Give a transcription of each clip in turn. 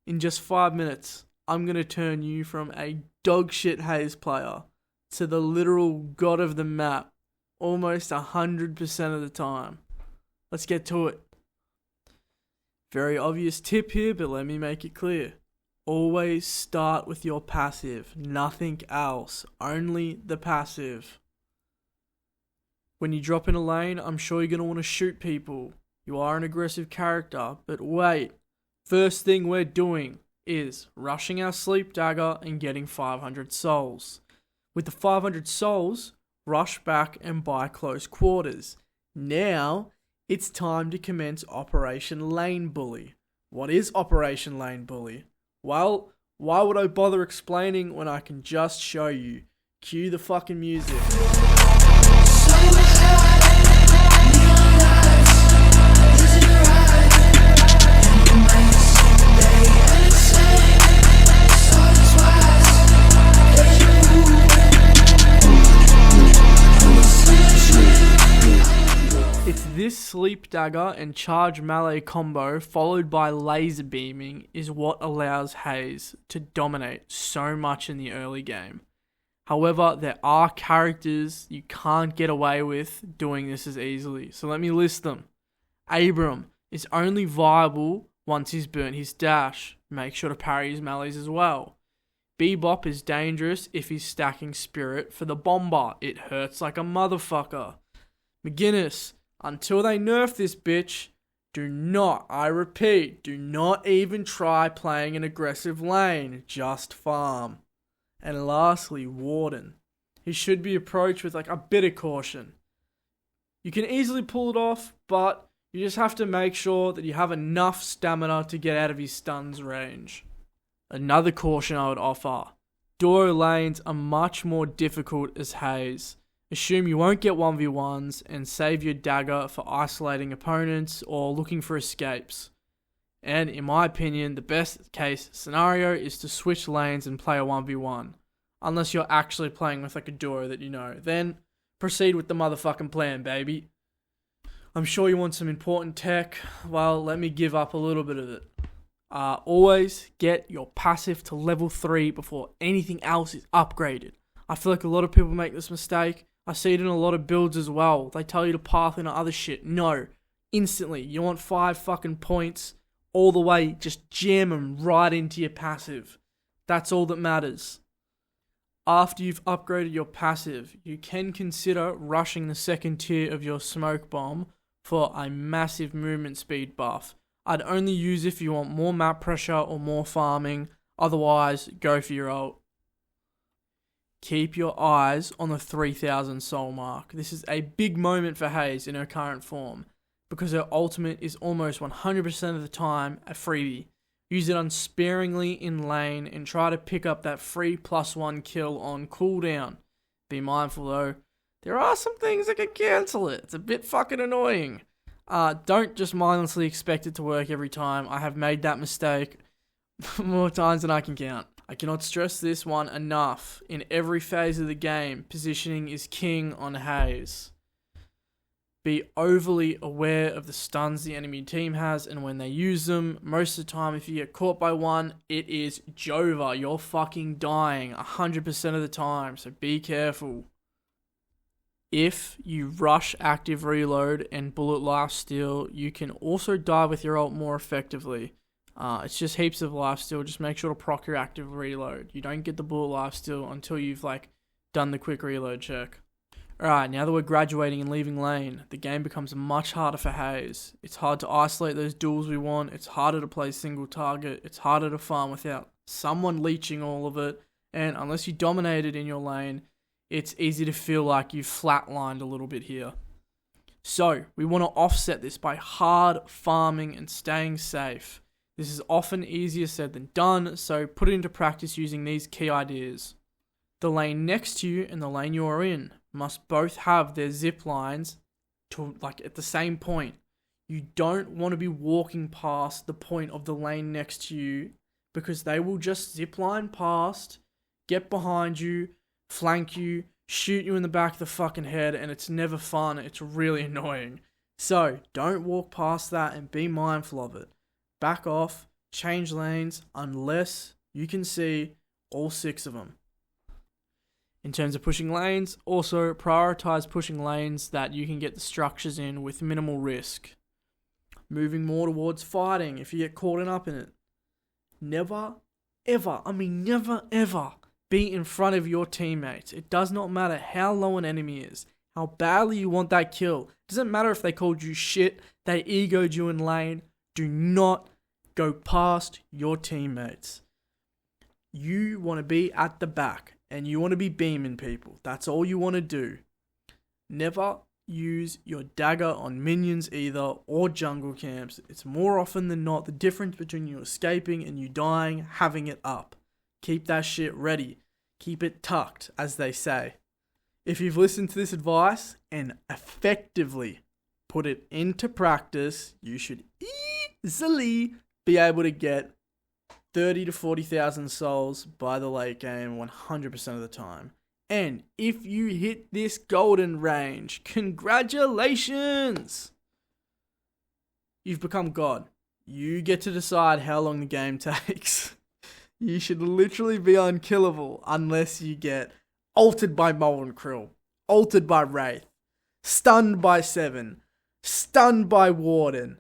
In just 5 minutes, I'm going to turn you from a dogshit Haze player to the literal god of the map almost 100% of the time. Let's get to it. Very obvious tip here, but let me make it clear. Always start with your passive, nothing else, only the passive. When you drop in a lane, I'm sure you're going to want to shoot people. You are an aggressive character, but wait. First thing we're doing is rushing our sleep dagger and getting 500 souls. With the 500 souls, rush back and buy close quarters. Now, it's time to commence Operation Lane Bully. What is Operation Lane Bully? Well, why would I bother explaining when I can just show you? Cue the fucking music. It's this sleep dagger and charge melee combo followed by laser beaming is what allows Haze to dominate so much in the early game. However, there are characters you can't get away with doing this as easily, so let me list them. Abram is only viable once he's burnt his dash. Make sure to parry his melees as well. Bebop is dangerous if he's stacking spirit for the bomber. It hurts like a motherfucker. McGinnis, until they nerf this bitch, do not, I repeat, do not even try playing an aggressive lane. Just farm. And lastly, Warden. He should be approached with a bit of caution. You can easily pull it off, but you just have to make sure that you have enough stamina to get out of his stuns range. Another caution I would offer. Duo lanes are much more difficult as Haze. Assume you won't get 1v1s and save your dagger for isolating opponents or looking for escapes. And in my opinion, the best case scenario is to switch lanes and play a 1v1. Unless you're actually playing with a duo that you know. Then proceed with the motherfucking plan, baby. I'm sure you want some important tech. Well, let me give up a little bit of it. Always get your passive to level 3 before anything else is upgraded. I feel like a lot of people make this mistake. I see it in a lot of builds as well. They tell you to path into other shit. No. Instantly. You want 5 fucking points all the way. Just jam them right into your passive. That's all that matters. After you've upgraded your passive, you can consider rushing the second tier of your smoke bomb for a massive movement speed buff. I'd only use if you want more map pressure or more farming. Otherwise, go for your ult. Keep your eyes on the 3000 soul mark. This is a big moment for Haze in her current form, because her ultimate is almost 100% of the time a freebie. Use it unsparingly in lane and try to pick up that free +1 kill on cooldown. Be mindful though, there are some things that can cancel it. It's a bit fucking annoying. Don't just mindlessly expect it to work every time. I have made that mistake more times than I can count. I cannot stress this one enough. In every phase of the game, positioning is king on Haze. Be overly aware of the stuns the enemy team has and when they use them. Most of the time, if you get caught by one, it is Jova. You're fucking dying 100% of the time, so be careful. If you rush active reload and bullet lifesteal, you can also die with your ult more effectively. It's just heaps of lifesteal. Just make sure to proc your active reload. You don't get the bullet lifesteal until you've done the quick reload check. Alright, now that we're graduating and leaving lane, the game becomes much harder for Haze. It's hard to isolate those duels we want. It's harder to play single target. It's harder to farm without someone leeching all of it. And unless you dominated in your lane, it's easy to feel like you've flatlined a little bit here. So, we want to offset this by hard farming and staying safe. This is often easier said than done, so put it into practice using these key ideas. The lane next to you and the lane you are in must both have their zip lines to at the same point. You don't want to be walking past the point of the lane next to you because they will just zip line past, get behind you, flank you, shoot you in the back of the fucking head, and it's never fun. It's really annoying. So don't walk past that and be mindful of it. Back off, change lanes unless you can see all 6 of them. In terms of pushing lanes, also prioritize pushing lanes that you can get the structures in with minimal risk. Moving more towards fighting if you get caught up in it. Never ever be in front of your teammates. It does not matter how low an enemy is, how badly you want that kill. It doesn't matter if they called you shit, they egoed you in lane. Do not go past your teammates. You want to be at the back and you want to be beaming people. That's all you want to do. Never use your dagger on minions either or jungle camps. It's more often than not the difference between you escaping and you dying, having it up. Keep that shit ready. Keep it tucked, as they say. If you've listened to this advice and effectively put it into practice, you should easily be able to get 30 to 40,000 souls by the late game 100% of the time. And if you hit this golden range, congratulations! You've become God. You get to decide how long the game takes. You should literally be unkillable unless you get altered by Molten Krill, altered by Wraith, stunned by Seven, stunned by Warden,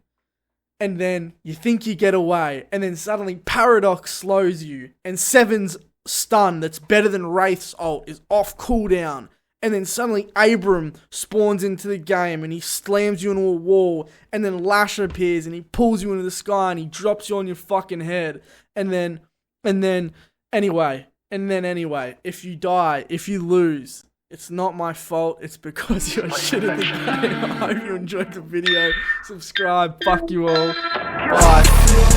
and then you think you get away, and then suddenly Paradox slows you, and Seven's stun that's better than Wraith's ult is off cooldown, and then suddenly Abram spawns into the game, and he slams you into a wall, and then Lash appears, and he pulls you into the sky, and he drops you on your fucking head, and then anyway, if you die, if you lose, it's not my fault. It's because you're shit at the game. I hope you enjoyed the video. Subscribe. Fuck you all. Bye.